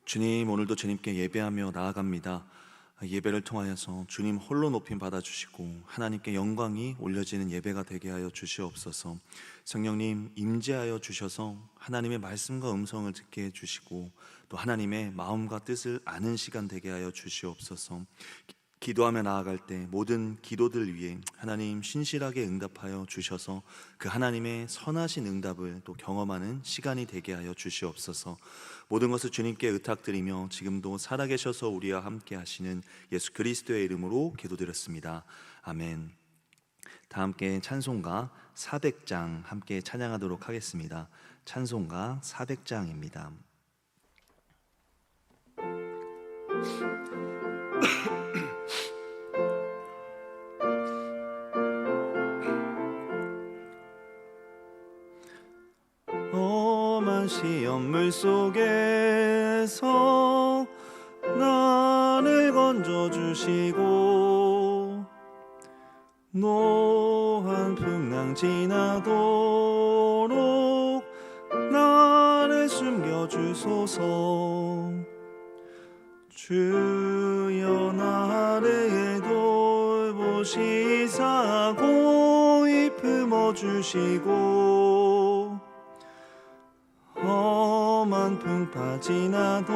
주님, 오늘도 주님께 예배하며 나아갑니다. 예배를 통하여서 주님 홀로 높임 받아주시고 하나님께 영광이 올려지는 예배가 되게 하여 주시옵소서. 성령님 임재하여 주셔서 하나님의 말씀과 음성을 듣게 해주시고 또 하나님의 마음과 뜻을 아는 시간 되게 하여 주시옵소서. 기도하며 나아갈 때 모든 기도들 위해 하나님 신실하게 응답하여 주셔서 그 하나님의 선하신 응답을 또 경험하는 시간이 되게 하여 주시옵소서. 모든 것을 주님께 의탁드리며 지금도 살아계셔서 우리와 함께 하시는 예수 그리스도의 이름으로 기도드렸습니다. 아멘. 다 함께 찬송가 400장 함께 찬양하도록 하겠습니다. 찬송가 400장입니다. 험한 시험물 속에서 나를 건져주시고 노한 풍랑 지나도록 나를 숨겨주소서. 주여 나를 돌보시사 고이 품어주시고 험한 풍파 지나도록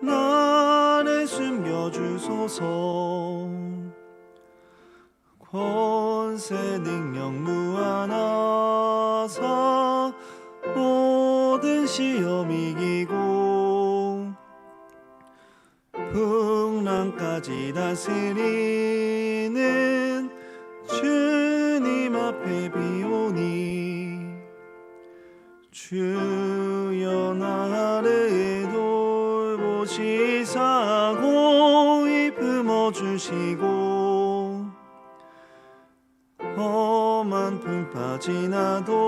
나를 숨겨주소서. 권세 능력 무한하사 모든 시험 이기고 풍랑까지 다스리는 주님 앞에 비오니 주여 나를 돌보시사 고이 품어주시고 험한 풍파 지나도록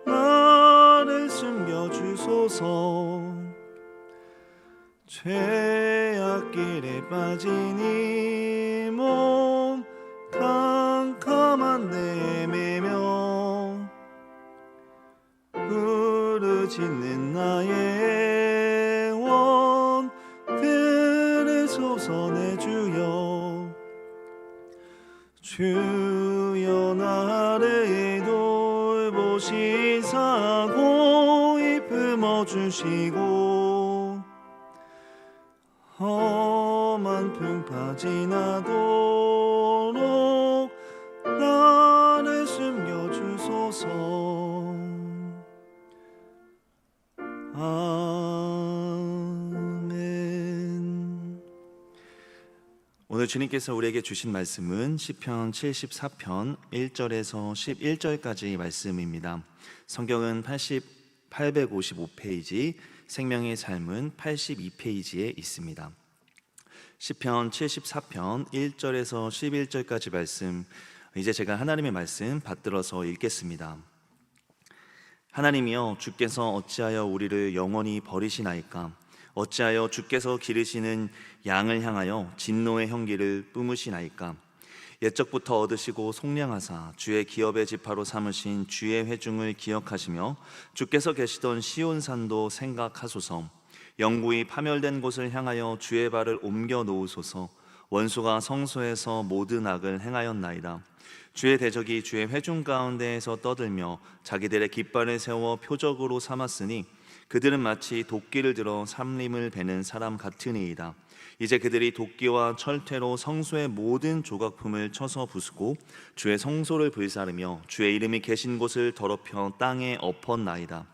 나를 숨겨주소서. 죄악길에 빠진 이 몸 캄캄한 데 매며 부르짖는 나의 원 들으소서. 내 주여 주여 나를 돌보시사 고이 품어주시고 험한 풍파 지나도록 나를 숨겨주소서. 아멘. 오늘 주님께서 우리에게 주신 말씀은 시편 74편 1절에서 11절까지 말씀입니다. 성경은 855페이지, 생명의 삶은 82페이지에 있습니다. 시편 74편 1절에서 11절까지 말씀, 이제 제가 하나님의 말씀 받들어서 읽겠습니다. 하나님이여, 주께서 어찌하여 우리를 영원히 버리시나이까? 어찌하여 주께서 기르시는 양을 향하여 진노의 형기를 뿜으시나이까? 옛적부터 얻으시고 속량하사 주의 기업의 지파로 삼으신 주의 회중을 기억하시며 주께서 계시던 시온산도 생각하소서. 영구히 파멸된 곳을 향하여 주의 발을 옮겨 놓으소서. 원수가 성소에서 모든 악을 행하였나이다. 주의 대적이 주의 회중 가운데에서 떠들며 자기들의 깃발을 세워 표적으로 삼았으니 그들은 마치 도끼를 들어 삼림을 베는 사람 같으니이다. 이제 그들이 도끼와 철퇴로 성소의 모든 조각품을 쳐서 부수고 주의 성소를 불사르며 주의 이름이 계신 곳을 더럽혀 땅에 엎었나이다.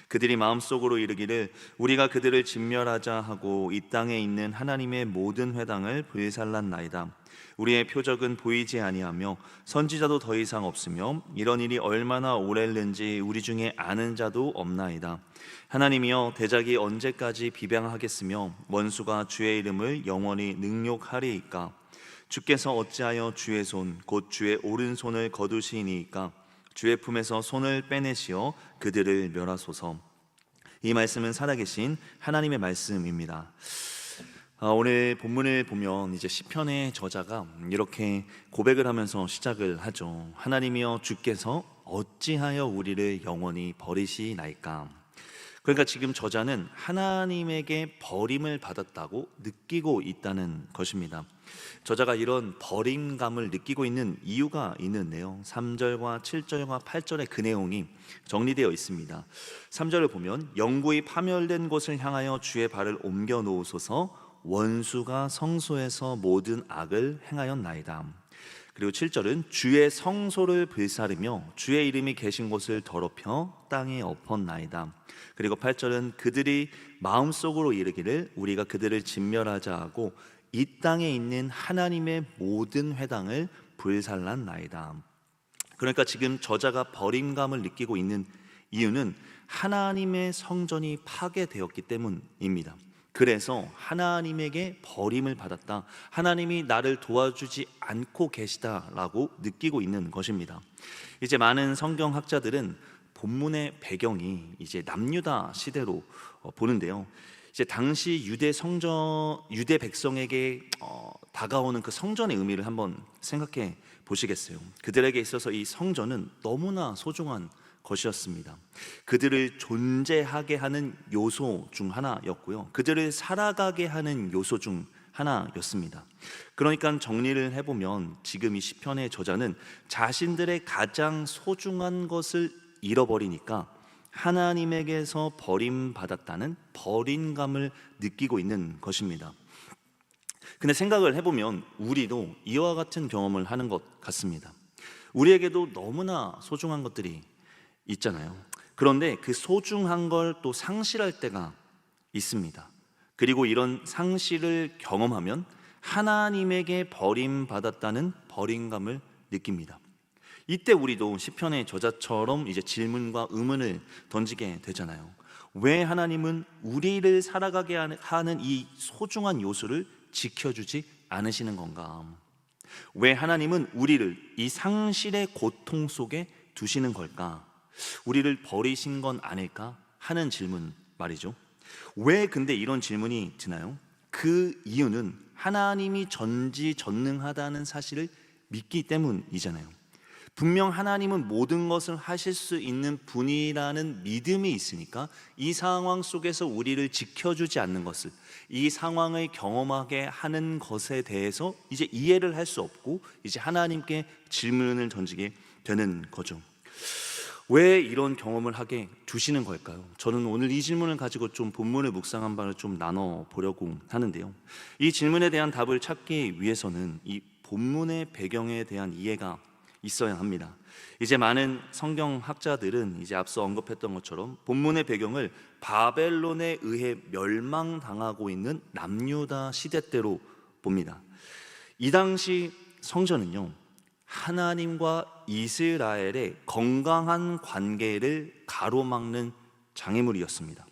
그들이 마음속으로 이르기를 우리가 그들을 진멸하자 하고 이 땅에 있는 하나님의 모든 회당을 불살랐나이다. 우리의 표적은 보이지 아니하며 선지자도 더 이상 없으며 이런 일이 얼마나 오래는지 우리 중에 아는 자도 없나이다. 하나님이여, 대적이 언제까지 비방하겠으며 원수가 주의 이름을 영원히 능욕하리이까? 주께서 어찌하여 주의 손 곧 주의 오른손을 거두시니이까? 주의 품에서 손을 빼내시어 그들을 멸하소서. 이 말씀은 살아계신 하나님의 말씀입니다. 오늘 본문을 보면 이제 시편의 저자가 이렇게 고백을 하면서 시작을 하죠. 하나님이여, 주께서 어찌하여 우리를 영원히 버리시나이까? 그러니까 지금 저자는 하나님에게 버림을 받았다고 느끼고 있다는 것입니다. 저자가 이런 버림감을 느끼고 있는 이유가 있는데요, 3절과 7절과 8절의 그 내용이 정리되어 있습니다. 3절을 보면 영구히 파멸된 곳을 향하여 주의 발을 옮겨 놓으소서, 원수가 성소에서 모든 악을 행하였나이다. 그리고 7절은 주의 성소를 불사르며 주의 이름이 계신 곳을 더럽혀 땅에 엎었나이다. 그리고 8절은 그들이 마음속으로 이르기를 우리가 그들을 진멸하자 하고 이 땅에 있는 하나님의 모든 회당을 불살랐나이다. 그러니까 지금 저자가 버림감을 느끼고 있는 이유는 하나님의 성전이 파괴되었기 때문입니다. 그래서 하나님에게 버림을 받았다, 하나님이 나를 도와주지 않고 계시다라고 느끼고 있는 것입니다. 이제 많은 성경학자들은 본문의 배경이 이제 남유다 시대로 보는데요, 이제 당시 유대 백성에게 다가오는 그 성전의 의미를 한번 생각해 보시겠어요? 그들에게 있어서 이 성전은 너무나 소중한 것이었습니다. 그들을 존재하게 하는 요소 중 하나였고요, 그들을 살아가게 하는 요소 중 하나였습니다. 그러니까 정리를 해보면 지금 이 시편의 저자는 자신들의 가장 소중한 것을 잃어버리니까 하나님에게서 버림받았다는 버림감을 느끼고 있는 것입니다. 근데 생각을 해보면 우리도 이와 같은 경험을 하는 것 같습니다. 우리에게도 너무나 소중한 것들이 있잖아요. 그런데 그 소중한 걸 또 상실할 때가 있습니다. 그리고 이런 상실을 경험하면 하나님에게 버림받았다는 버림감을 느낍니다. 이때 우리도 시편의 저자처럼 이제 질문과 의문을 던지게 되잖아요. 왜 하나님은 우리를 살아가게 하는 이 소중한 요소를 지켜주지 않으시는 건가? 왜 하나님은 우리를 이 상실의 고통 속에 두시는 걸까? 우리를 버리신 건 아닐까 하는 질문 말이죠. 왜 근데 이런 질문이 드나요? 그 이유는 하나님이 전지전능하다는 사실을 믿기 때문이잖아요. 분명 하나님은 모든 것을 하실 수 있는 분이라는 믿음이 있으니까 이 상황 속에서 우리를 지켜주지 않는 것을, 이 상황을 경험하게 하는 것에 대해서 이제 이해를 할 수 없고 이제 하나님께 질문을 던지게 되는 거죠. 왜 이런 경험을 하게 두시는 걸까요? 저는 오늘 이 질문을 가지고 좀 본문을 묵상한 바를 좀 나눠보려고 하는데요, 이 질문에 대한 답을 찾기 위해서는 이 본문의 배경에 대한 이해가 있어야 합니다. 이제 많은 성경학자들은 이제 앞서 언급했던 것처럼 본문의 배경을 바벨론에 의해 멸망당하고 있는 남유다 시대 때로 봅니다. 이 당시 성전은요, 하나님과 이스라엘의 건강한 관계를 가로막는 장애물이었습니다.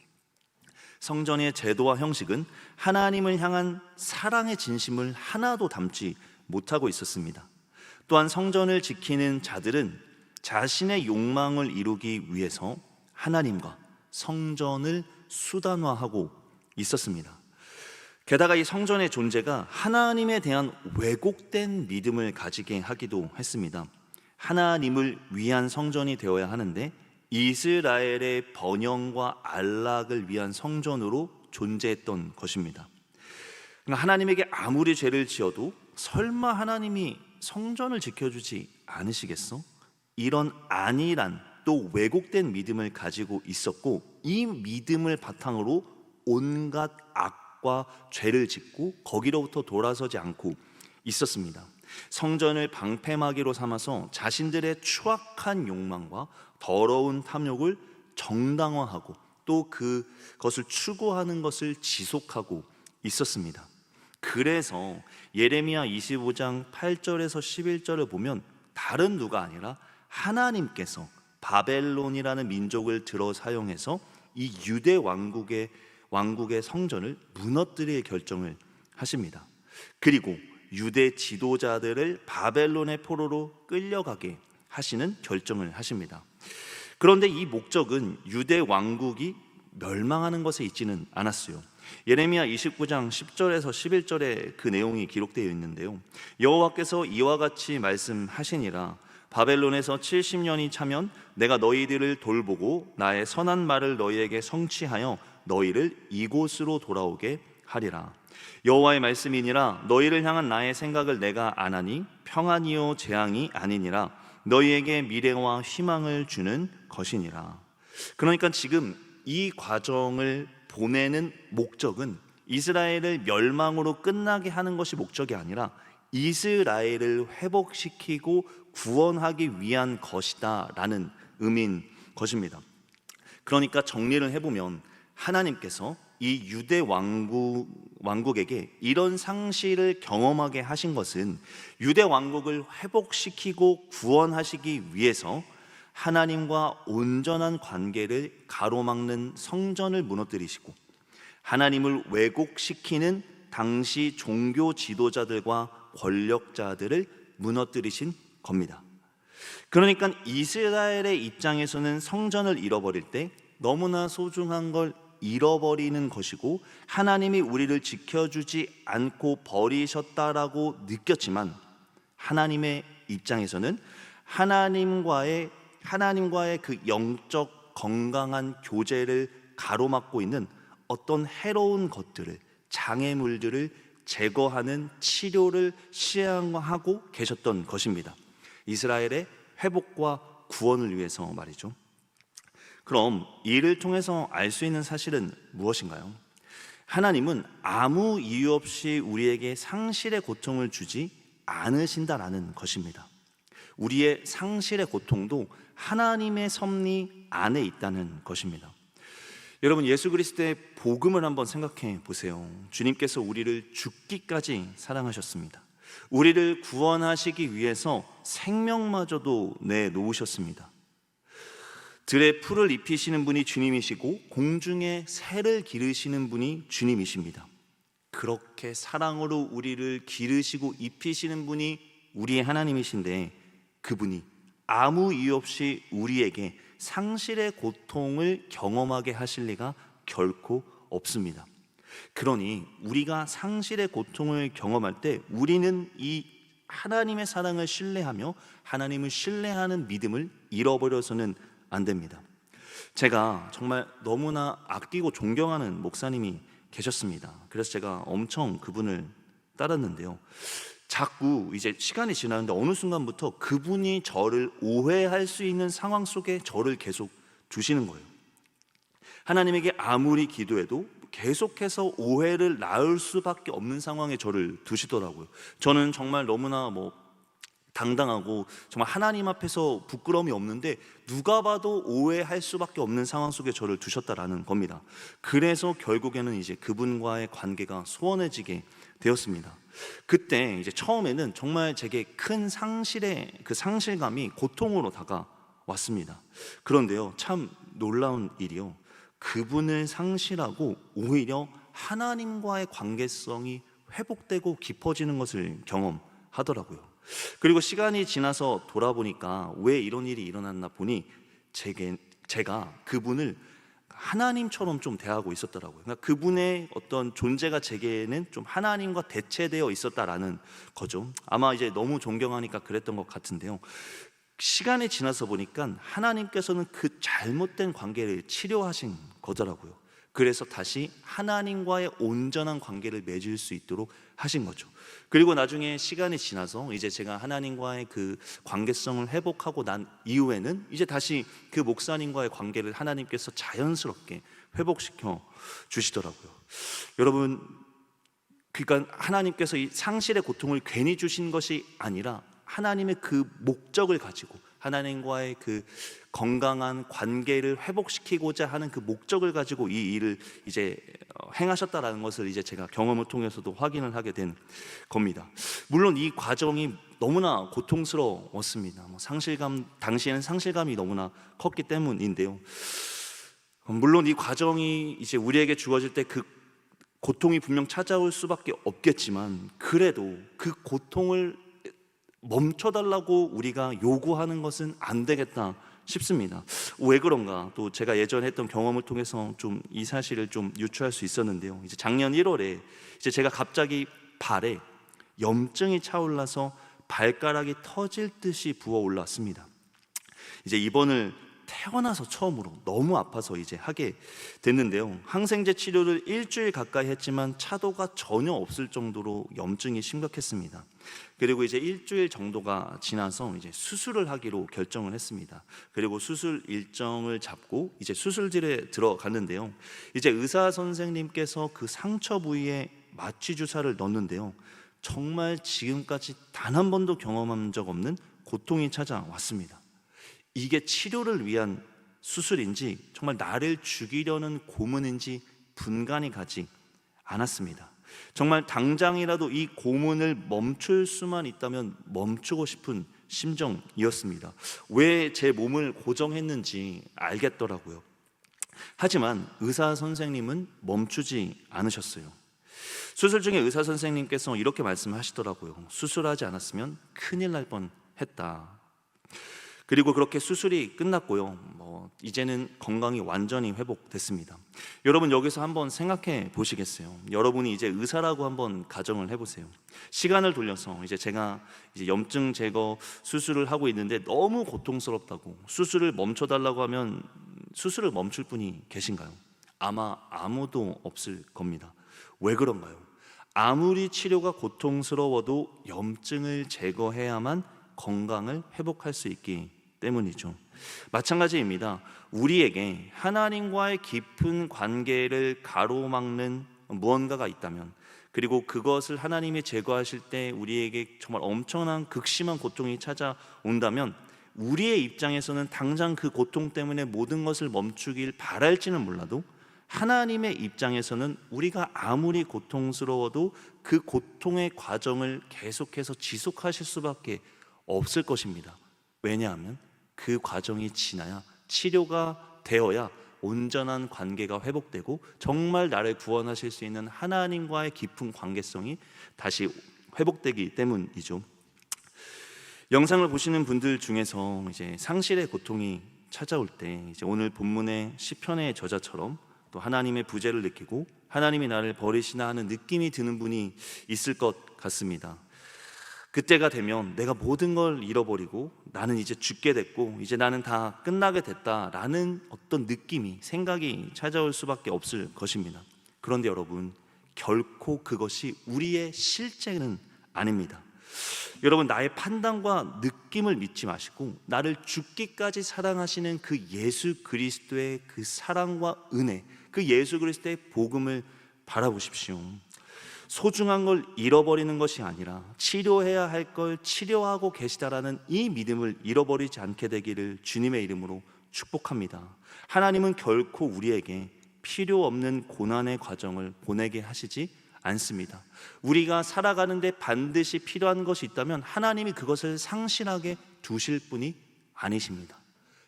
성전의 제도와 형식은 하나님을 향한 사랑의 진심을 하나도 담지 못하고 있었습니다. 또한 성전을 지키는 자들은 자신의 욕망을 이루기 위해서 하나님과 성전을 수단화하고 있었습니다. 게다가 이 성전의 존재가 하나님에 대한 왜곡된 믿음을 가지게 하기도 했습니다. 하나님을 위한 성전이 되어야 하는데 이스라엘의 번영과 안락을 위한 성전으로 존재했던 것입니다. 하나님에게 아무리 죄를 지어도 설마 하나님이 성전을 지켜주지 않으시겠어? 이런 안일한 또 왜곡된 믿음을 가지고 있었고, 이 믿음을 바탕으로 온갖 악과 죄를 짓고 거기로부터 돌아서지 않고 있었습니다. 성전을 방패막이로 삼아서 자신들의 추악한 욕망과 더러운 탐욕을 정당화하고 또 그것을 추구하는 것을 지속하고 있었습니다. 그래서 예레미야 25장 8절에서 11절을 보면 다른 누가 아니라 하나님께서 바벨론이라는 민족을 들어 사용해서 이 유대 왕국의 성전을 무너뜨릴 결정을 하십니다. 그리고 유대 지도자들을 바벨론의 포로로 끌려가게 하시는 결정을 하십니다. 그런데 이 목적은 유대 왕국이 멸망하는 것에 있지는 않았어요. 예레미야 29장 10절에서 11절에 그 내용이 기록되어 있는데요, 여호와께서 이와 같이 말씀하시니라, 바벨론에서 70년이 차면 내가 너희들을 돌보고 나의 선한 말을 너희에게 성취하여 너희를 이곳으로 돌아오게 하리라. 여호와의 말씀이니라. 너희를 향한 나의 생각을 내가 아나니 평안이요 재앙이 아니니라. 너희에게 미래와 희망을 주는 것이니라. 그러니까 지금 이 과정을 보내는 목적은 이스라엘을 멸망으로 끝나게 하는 것이 목적이 아니라 이스라엘을 회복시키고 구원하기 위한 것이다 라는 의미인 것입니다. 그러니까 정리를 해보면 하나님께서 이 유대 왕국에게 이런 상실을 경험하게 하신 것은 유대 왕국을 회복시키고 구원하시기 위해서 하나님과 온전한 관계를 가로막는 성전을 무너뜨리시고 하나님을 왜곡시키는 당시 종교 지도자들과 권력자들을 무너뜨리신 겁니다. 그러니까 이스라엘의 입장에서는 성전을 잃어버릴 때 너무나 소중한 걸 잃어버리는 것이고 하나님이 우리를 지켜주지 않고 버리셨다라고 느꼈지만 하나님의 입장에서는 하나님과의 그 영적 건강한 교제를 가로막고 있는 어떤 해로운 것들을, 장애물들을 제거하는 치료를 시행하고 계셨던 것입니다. 이스라엘의 회복과 구원을 위해서 말이죠. 그럼 이를 통해서 알 수 있는 사실은 무엇인가요? 하나님은 아무 이유 없이 우리에게 상실의 고통을 주지 않으신다라는 것입니다. 우리의 상실의 고통도 하나님의 섭리 안에 있다는 것입니다. 여러분, 예수 그리스도의 복음을 한번 생각해 보세요. 주님께서 우리를 죽기까지 사랑하셨습니다. 우리를 구원하시기 위해서 생명마저도 내놓으셨습니다. 들의 풀을 입히시는 분이 주님이시고 공중에 새를 기르시는 분이 주님이십니다. 그렇게 사랑으로 우리를 기르시고 입히시는 분이 우리의 하나님이신데 그분이 아무 이유 없이 우리에게 상실의 고통을 경험하게 하실 리가 결코 없습니다. 그러니 우리가 상실의 고통을 경험할 때 우리는 이 하나님의 사랑을 신뢰하며 하나님을 신뢰하는 믿음을 잃어버려서는 안 됩니다. 제가 정말 너무나 아끼고 존경하는 목사님이 계셨습니다. 그래서 제가 엄청 그분을 따랐는데요. 자꾸 이제 시간이 지나는데 어느 순간부터 그분이 저를 오해할 수 있는 상황 속에 저를 계속 두시는 거예요. 하나님에게 아무리 기도해도 계속해서 오해를 낳을 수밖에 없는 상황에 저를 두시더라고요. 저는 정말 너무나 당당하고 정말 하나님 앞에서 부끄러움이 없는데 누가 봐도 오해할 수밖에 없는 상황 속에 저를 두셨다라는 겁니다. 그래서 결국에는 이제 그분과의 관계가 소원해지게 되었습니다. 그때 이제 처음에는 정말 제게 큰 상실의 그 상실감이 고통으로 다가왔습니다. 그런데요, 참 놀라운 일이요, 그분을 상실하고 오히려 하나님과의 관계성이 회복되고 깊어지는 것을 경험하더라고요. 그리고 시간이 지나서 돌아보니까 왜 이런 일이 일어났나 보니 제가 그분을 하나님처럼 좀 대하고 있었더라고요. 그러니까 그분의 어떤 존재가 제게는 좀 하나님과 대체되어 있었다라는 거죠. 아마 이제 너무 존경하니까 그랬던 것 같은데요. 시간이 지나서 보니까 하나님께서는 그 잘못된 관계를 치료하신 거더라고요. 그래서 다시 하나님과의 온전한 관계를 맺을 수 있도록 하신 거죠. 그리고 나중에 시간이 지나서 이제 제가 하나님과의 그 관계성을 회복하고 난 이후에는 이제 다시 그 목사님과의 관계를 하나님께서 자연스럽게 회복시켜 주시더라고요. 여러분, 그러니까 하나님께서 이 상실의 고통을 괜히 주신 것이 아니라 하나님의 그 목적을 가지고 하나님과의 그 건강한 관계를 회복시키고자 하는 그 목적을 가지고 이 일을 이제 행하셨다라는 것을 이제 제가 경험을 통해서도 확인을 하게 된 겁니다. 물론 이 과정이 너무나 고통스러웠습니다. 당시에는 상실감이 너무나 컸기 때문인데요. 물론 이 과정이 이제 우리에게 주어질 때 그 고통이 분명 찾아올 수밖에 없겠지만 그래도 그 고통을 멈춰달라고 우리가 요구하는 것은 안 되겠다 싶습니다. 왜 그런가? 또 제가 예전에 했던 경험을 통해서 좀 이 사실을 좀 유추할 수 있었는데요. 이제 작년 1월에 이제 제가 갑자기 발에 염증이 차올라서 발가락이 터질 듯이 부어 올랐습니다. 이제 입원을 태어나서 처음으로 너무 아파서 이제 하게 됐는데요. 항생제 치료를 일주일 가까이 했지만 차도가 전혀 없을 정도로 염증이 심각했습니다. 그리고 이제 일주일 정도가 지나서 이제 수술을 하기로 결정을 했습니다. 그리고 수술 일정을 잡고 이제 수술실에 들어갔는데요. 이제 의사 선생님께서 그 상처 부위에 마취 주사를 넣는데요. 정말 지금까지 단 한 번도 경험한 적 없는 고통이 찾아왔습니다. 이게 치료를 위한 수술인지 정말 나를 죽이려는 고문인지 분간이 가지 않았습니다. 정말 당장이라도 이 고문을 멈출 수만 있다면 멈추고 싶은 심정이었습니다. 왜 제 몸을 고정했는지 알겠더라고요. 하지만 의사 선생님은 멈추지 않으셨어요. 수술 중에 의사 선생님께서 이렇게 말씀하시더라고요. 수술하지 않았으면 큰일 날 뻔했다. 그리고 그렇게 수술이 끝났고요. 이제는 건강이 완전히 회복됐습니다. 여러분 여기서 한번 생각해 보시겠어요? 여러분이 이제 의사라고 한번 가정을 해보세요. 시간을 돌려서 이제 제가 이제 염증 제거 수술을 하고 있는데 너무 고통스럽다고 수술을 멈춰달라고 하면 수술을 멈출 분이 계신가요? 아마 아무도 없을 겁니다. 왜 그런가요? 아무리 치료가 고통스러워도 염증을 제거해야만 건강을 회복할 수 있기 때문이죠. 마찬가지입니다. 우리에게 하나님과의 깊은 관계를 가로막는 무언가가 있다면, 그리고 그것을 하나님이 제거하실 때 우리에게 정말 엄청난 극심한 고통이 찾아온다면, 우리의 입장에서는 당장 그 고통 때문에 모든 것을 멈추길 바랄지는 몰라도 하나님의 입장에서는 우리가 아무리 고통스러워도 그 고통의 과정을 계속해서 지속하실 수밖에 없을 것입니다. 왜냐하면 그 과정이 지나야, 치료가 되어야 온전한 관계가 회복되고 정말 나를 구원하실 수 있는 하나님과의 깊은 관계성이 다시 회복되기 때문이죠. 영상을 보시는 분들 중에서 이제 상실의 고통이 찾아올 때 이제 오늘 본문의 시편의 저자처럼 또 하나님의 부재를 느끼고 하나님이 나를 버리시나 하는 느낌이 드는 분이 있을 것 같습니다. 그때가 되면 내가 모든 걸 잃어버리고 나는 이제 죽게 됐고 이제 나는 다 끝나게 됐다라는 어떤 느낌이, 생각이 찾아올 수밖에 없을 것입니다. 그런데 여러분, 결코 그것이 우리의 실제는 아닙니다. 여러분, 나의 판단과 느낌을 믿지 마시고 나를 죽기까지 사랑하시는 그 예수 그리스도의 그 사랑과 은혜, 그 예수 그리스도의 복음을 바라보십시오. 소중한 걸 잃어버리는 것이 아니라 치료해야 할 걸 치료하고 계시다라는 이 믿음을 잃어버리지 않게 되기를 주님의 이름으로 축복합니다. 하나님은 결코 우리에게 필요 없는 고난의 과정을 보내게 하시지 않습니다. 우리가 살아가는데 반드시 필요한 것이 있다면 하나님이 그것을 상실하게 두실 분이 아니십니다.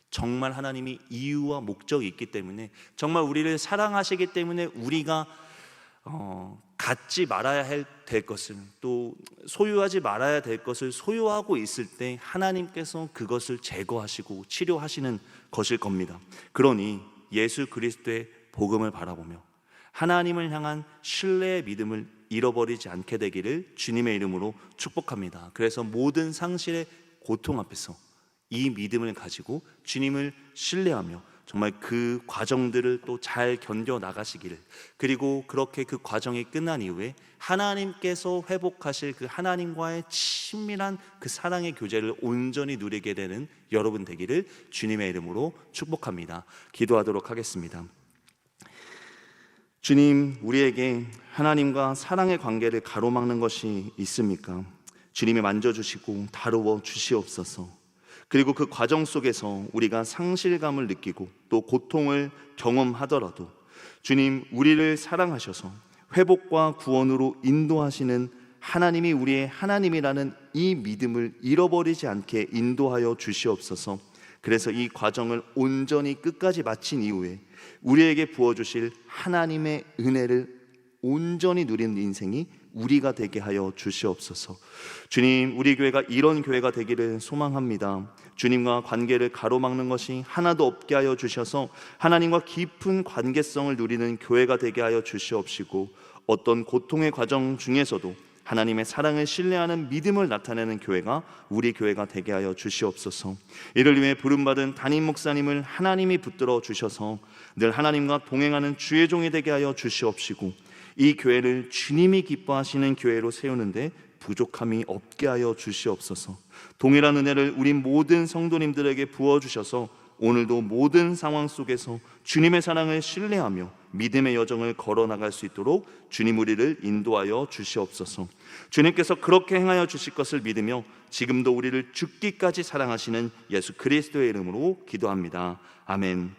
정말 하나님이 이유와 목적이 있기 때문에, 정말 우리를 사랑하시기 때문에 우리가 갖지 말아야 될 것을, 또 소유하지 말아야 될 것을 소유하고 있을 때 하나님께서 그것을 제거하시고 치료하시는 것일 겁니다. 그러니 예수 그리스도의 복음을 바라보며 하나님을 향한 신뢰의 믿음을 잃어버리지 않게 되기를 주님의 이름으로 축복합니다. 그래서 모든 상실의 고통 앞에서 이 믿음을 가지고 주님을 신뢰하며 정말 그 과정들을 또 잘 견뎌 나가시기를, 그리고 그렇게 그 과정이 끝난 이후에 하나님께서 회복하실 그 하나님과의 친밀한 그 사랑의 교제를 온전히 누리게 되는 여러분 되기를 주님의 이름으로 축복합니다. 기도하도록 하겠습니다. 주님, 우리에게 하나님과 사랑의 관계를 가로막는 것이 있습니까? 주님이 만져주시고 다루어 주시옵소서. 그리고 그 과정 속에서 우리가 상실감을 느끼고 또 고통을 경험하더라도 주님, 우리를 사랑하셔서 회복과 구원으로 인도하시는 하나님이 우리의 하나님이라는 이 믿음을 잃어버리지 않게 인도하여 주시옵소서. 그래서 이 과정을 온전히 끝까지 마친 이후에 우리에게 부어주실 하나님의 은혜를 온전히 누리는 인생이 우리가 되게 하여 주시옵소서. 주님, 우리 교회가 이런 교회가 되기를 소망합니다. 주님과 관계를 가로막는 것이 하나도 없게 하여 주셔서 하나님과 깊은 관계성을 누리는 교회가 되게 하여 주시옵시고, 어떤 고통의 과정 중에서도 하나님의 사랑을 신뢰하는 믿음을 나타내는 교회가 우리 교회가 되게 하여 주시옵소서. 이를 위해 부름받은 담임 목사님을 하나님이 붙들어 주셔서 늘 하나님과 동행하는 주의 종이 되게 하여 주시옵시고, 이 교회를 주님이 기뻐하시는 교회로 세우는데 부족함이 없게 하여 주시옵소서. 동일한 은혜를 우리 모든 성도님들에게 부어주셔서 오늘도 모든 상황 속에서 주님의 사랑을 신뢰하며 믿음의 여정을 걸어나갈 수 있도록 주님 우리를 인도하여 주시옵소서. 주님께서 그렇게 행하여 주실 것을 믿으며 지금도 우리를 죽기까지 사랑하시는 예수 그리스도의 이름으로 기도합니다. 아멘.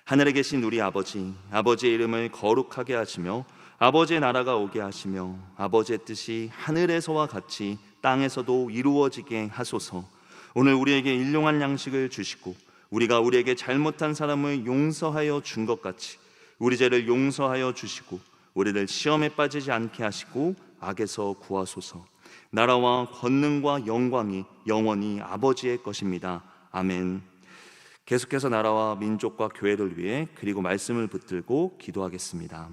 하늘에 계신 우리 아버지, 아버지의 이름을 거룩하게 하시며 아버지의 나라가 오게 하시며 아버지의 뜻이 하늘에서와 같이 땅에서도 이루어지게 하소서. 오늘 우리에게 일용할 양식을 주시고 우리가 우리에게 잘못한 사람을 용서하여 준 것 같이 우리 죄를 용서하여 주시고 우리를 시험에 빠지지 않게 하시고 악에서 구하소서. 나라와 권능과 영광이 영원히 아버지의 것입니다. 아멘. 계속해서 나라와 민족과 교회를 위해 그리고 말씀을 붙들고 기도하겠습니다.